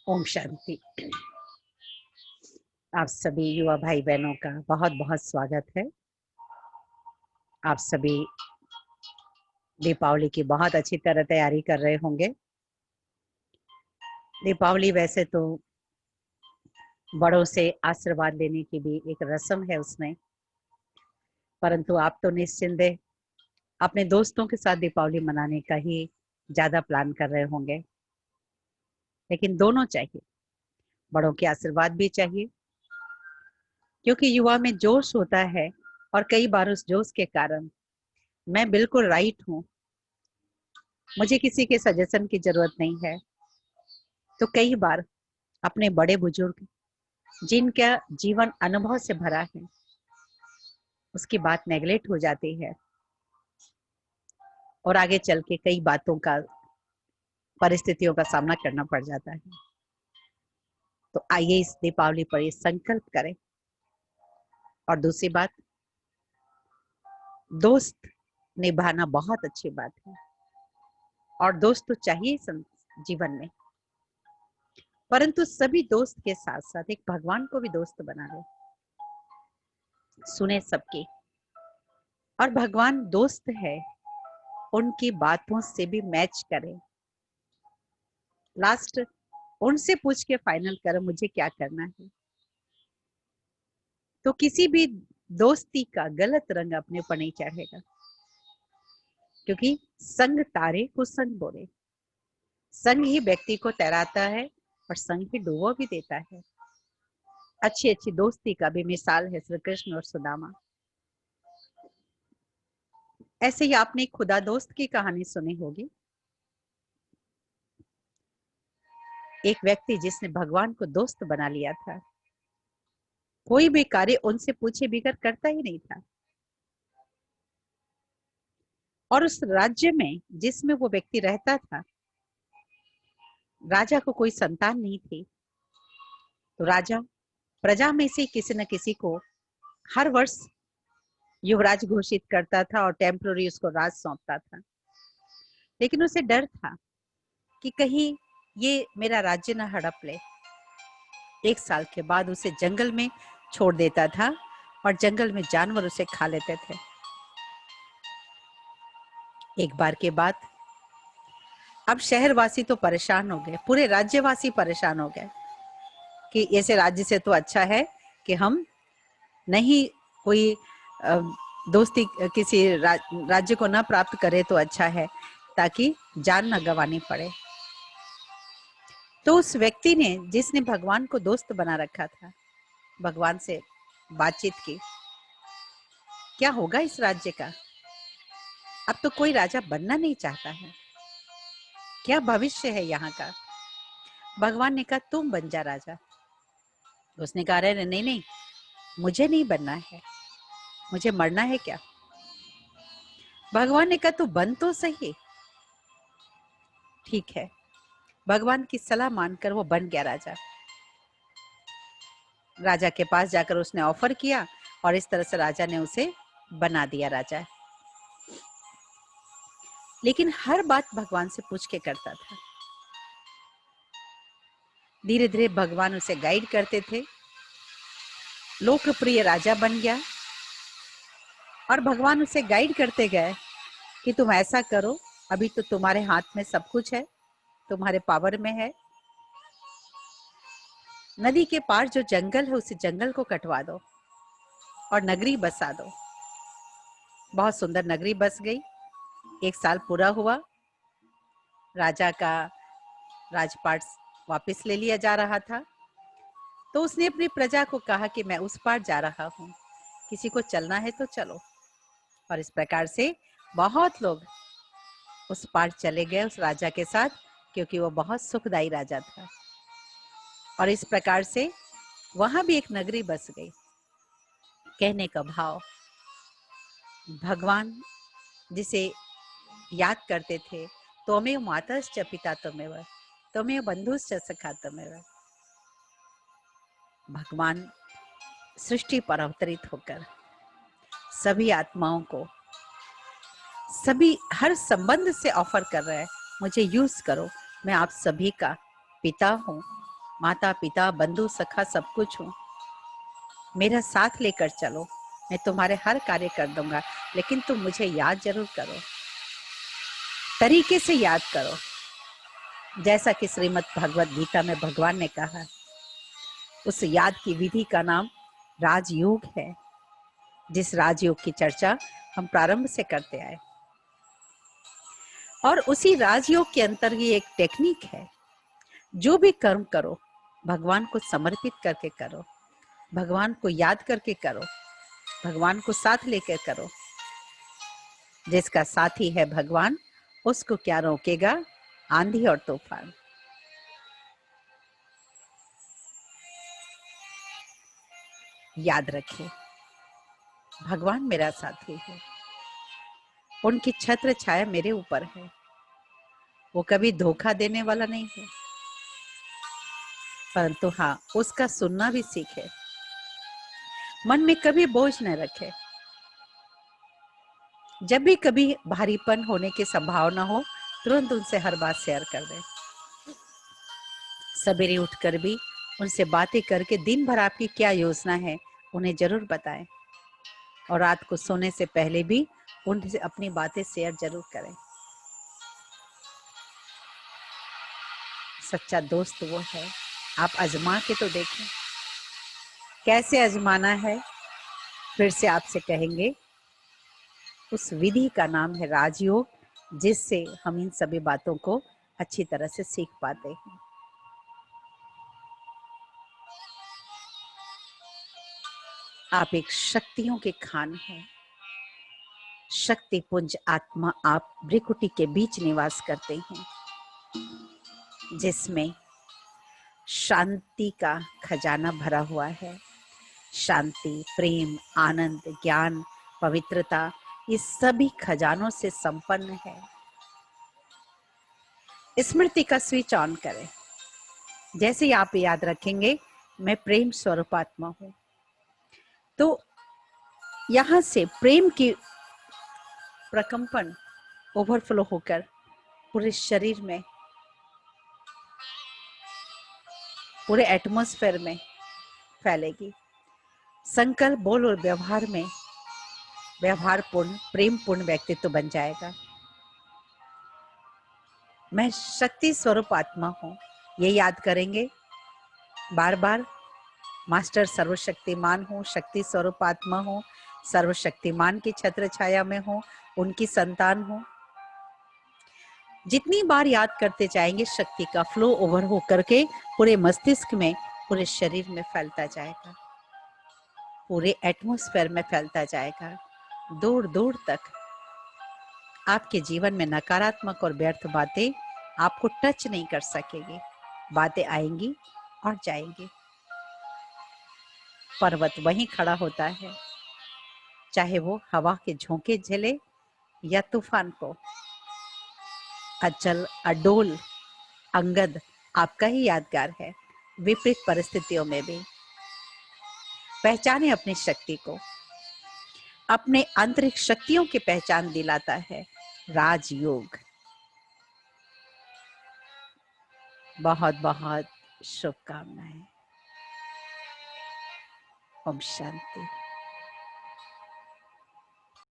ओम शांति। आप सभी युवा भाई बहनों का बहुत बहुत स्वागत है। आप सभी दीपावली की बहुत अच्छी तरह तैयारी कर रहे होंगे। दीपावली वैसे तो बड़ों से आशीर्वाद लेने की भी एक रस्म है उसमें, परंतु आप तो निस्चिंत अपने दोस्तों के साथ दीपावली मनाने का ही ज्यादा प्लान कर रहे होंगे। लेकिन दोनों चाहिए, बड़ों के आशीर्वाद भी चाहिए, क्योंकि युवा में जोश होता है और कई बार उस जोश के कारण मैं बिल्कुल राइट हूँ, मुझे किसी के सजेशन की जरूरत नहीं है, तो कई बार अपने बड़े बुजुर्ग जिनका जीवन अनुभव से भरा है उसकी बात नेगलेक्ट हो जाती है और आगे चल के कई बातों का परिस्थितियों का सामना करना पड़ जाता है। तो आइए इस दीपावली पर ये संकल्प करें। और दूसरी बात, दोस्त निभाना बहुत अच्छी बात है और दोस्त तो चाहिए जीवन में, परंतु सभी दोस्त के साथ साथ एक भगवान को भी दोस्त बना ले, सुने सबकी। और भगवान दोस्त है, उनकी बातों से भी मैच करें, लास्ट उनसे पूछ के फाइनल करो मुझे क्या करना है। तो किसी भी दोस्ती का गलत रंग अपने ऊपर नहीं चढ़ेगा, क्योंकि संग तारे को संग बोले, संग ही व्यक्ति को तैराता है और संग ही डुबो भी देता है। अच्छी अच्छी दोस्ती का भी मिसाल है श्री कृष्ण और सुदामा। ऐसे ही आपने खुदा दोस्त की कहानी सुनी होगी। एक व्यक्ति जिसने भगवान को दोस्त बना लिया था, कोई भी कार्य उनसे पूछे बगैर करता ही नहीं था। और उस राज्य में जिसमें वो व्यक्ति रहता था, राजा को कोई संतान नहीं थी, तो राजा प्रजा में से किसी न किसी को हर वर्ष युवराज घोषित करता था और टेम्पररी उसको राज सौंपता था। लेकिन उसे डर था कि कहीं ये मेरा राज्य न हड़प ले। एक साल के बाद उसे जंगल में छोड़ देता था और जंगल में जानवर उसे खा लेते थे। एक बार के बाद अब शहरवासी तो परेशान हो गए, पूरे राज्यवासी परेशान हो गए कि ऐसे राज्य से तो अच्छा है कि हम नहीं कोई दोस्ती किसी राज्य को न प्राप्त करे तो अच्छा है, ताकि जान न गंवानी पड़े। तो उस व्यक्ति ने, जिसने भगवान को दोस्त बना रखा था, भगवान से बातचीत की, क्या होगा इस राज्य का, अब तो कोई राजा बनना नहीं चाहता है, क्या भविष्य है यहाँ का। भगवान ने कहा तुम बन जा राजा। उसने कहा अरे नहीं नहीं, मुझे नहीं बनना है, मुझे मरना है क्या। भगवान ने कहा तू बन तो सही। ठीक है, भगवान की सलाह मानकर वो बन गया राजा। राजा के पास जाकर उसने ऑफर किया और इस तरह से राजा ने उसे बना दिया राजा। लेकिन हर बात भगवान से पूछ के करता था। धीरे धीरे भगवान उसे गाइड करते थे, लोकप्रिय राजा बन गया। और भगवान उसे गाइड करते गए कि तुम ऐसा करो, अभी तो तुम्हारे हाथ में सब कुछ है, तुम्हारे पावर में है। नदी के पार जो जंगल है उस जंगल को कटवा दो और नगरी बसा दो। बहुत सुंदर नगरी बस गई। एक साल पूरा हुआ, राजा का राजपाट वापस ले लिया जा रहा था। तो उसने अपनी प्रजा को कहा कि मैं उस पार जा रहा हूँ, किसी को चलना है तो चलो। और इस प्रकार से बहुत लोग उस पार चले गए उस राजा के साथ, क्योंकि वो बहुत सुखदायी राजा था। और इस प्रकार से वहां भी एक नगरी बस गई। कहने का भाव, भगवान जिसे याद करते थे, त्वमेव मातश्च पिता त्वमेव बंधुश्च सखा त्वमेव। भगवान सृष्टि पर अवतरित होकर सभी आत्माओं को, सभी हर संबंध से ऑफर कर रहा है, मुझे यूज करो, मैं आप सभी का पिता हूँ, माता पिता बंधु सखा सब कुछ हूँ। मेरा साथ लेकर चलो, मैं तुम्हारे हर कार्य कर दूंगा, लेकिन तुम मुझे याद जरूर करो, तरीके से याद करो। जैसा कि श्रीमद् भगवत गीता में भगवान ने कहा, उस याद की विधि का नाम राजयोग है, जिस राजयोग की चर्चा हम प्रारंभ से करते आए। और उसी राजयोग के अंतर्गत एक टेक्निक है, जो भी कर्म करो भगवान को समर्पित करके करो, भगवान को याद करके करो, भगवान को साथ लेकर करो। जिसका साथी है भगवान, उसको क्या रोकेगा आंधी और तूफान। याद रखिए, भगवान मेरा साथी है, उनकी छत्र छाया मेरे ऊपर है, वो कभी धोखा देने वाला नहीं है। परंतु हाँ, उसका सुनना भी सीखे, मन में कभी बोझ न रखे। जब भी कभी भारीपन होने की संभावना हो, तुरंत उनसे हर बात शेयर कर दे। सवेरे उठकर भी उनसे बातें करके दिन भर आपकी क्या योजना है उन्हें जरूर बताएं, और रात को सोने से पहले भी उनसे अपनी बातें शेयर जरूर करें। सच्चा दोस्त वो है, आप आजमा के तो देखें। कैसे आजमाना है, फिर से आपसे कहेंगे, उस विधि का नाम है राजयोग, जिससे हम इन सभी बातों को अच्छी तरह से सीख पाते हैं। आप एक शक्तियों के खान हैं, शक्ति पुंज आत्मा आप भ्रिकुटी के बीच निवास करते हैं, जिसमें शांति का खजाना भरा हुआ है। शांति, प्रेम, आनंद, ज्ञान, पवित्रता, इस सभी खजानों से संपन्न है। स्मृति का स्विच ऑन करें। जैसे ही आप याद रखेंगे, मैं प्रेम स्वरूप आत्मा हूं, तो यहां से प्रेम की प्रकंपन ओवरफ्लो होकर पूरे शरीर में, पूरे एटमॉस्फेयर में फैलेगी। संकल्प, बोल और व्यवहार में व्यवहारपूर्ण, प्रेमपूर्ण व्यक्तित्व बन जाएगा। मैं शक्ति स्वरूप आत्मा हूं, ये याद करेंगे बार बार। मास्टर सर्वशक्तिमान हूँ, शक्ति स्वरूप आत्मा हूँ, सर्वशक्तिमान की छत्र छाया में हूँ, उनकी संतान हूँ। जितनी बार याद करते जाएंगे, शक्ति का फ्लो ओवर हो करके पूरे मस्तिष्क में, पूरे शरीर में फैलता जाएगा, पूरे एटमॉस्फेयर में फैलता जाएगा। दूर दूर तक आपके जीवन में नकारात्मक और व्यर्थ बातें आपको टच नहीं कर सकेगी। बातें आएंगी और जाएंगी। पर्वत वहीं खड़ा होता है, चाहे वो हवा के झोंके झेले या तूफान को। अचल, अडोल, अंगद आपका ही यादगार है, विपरीत परिस्थितियों में भी। पहचाने अपनी शक्ति को, अपने आंतरिक शक्तियों की पहचान दिलाता है राजयोग। बहुत बहुत शुभकामनाएं। ओम शांति।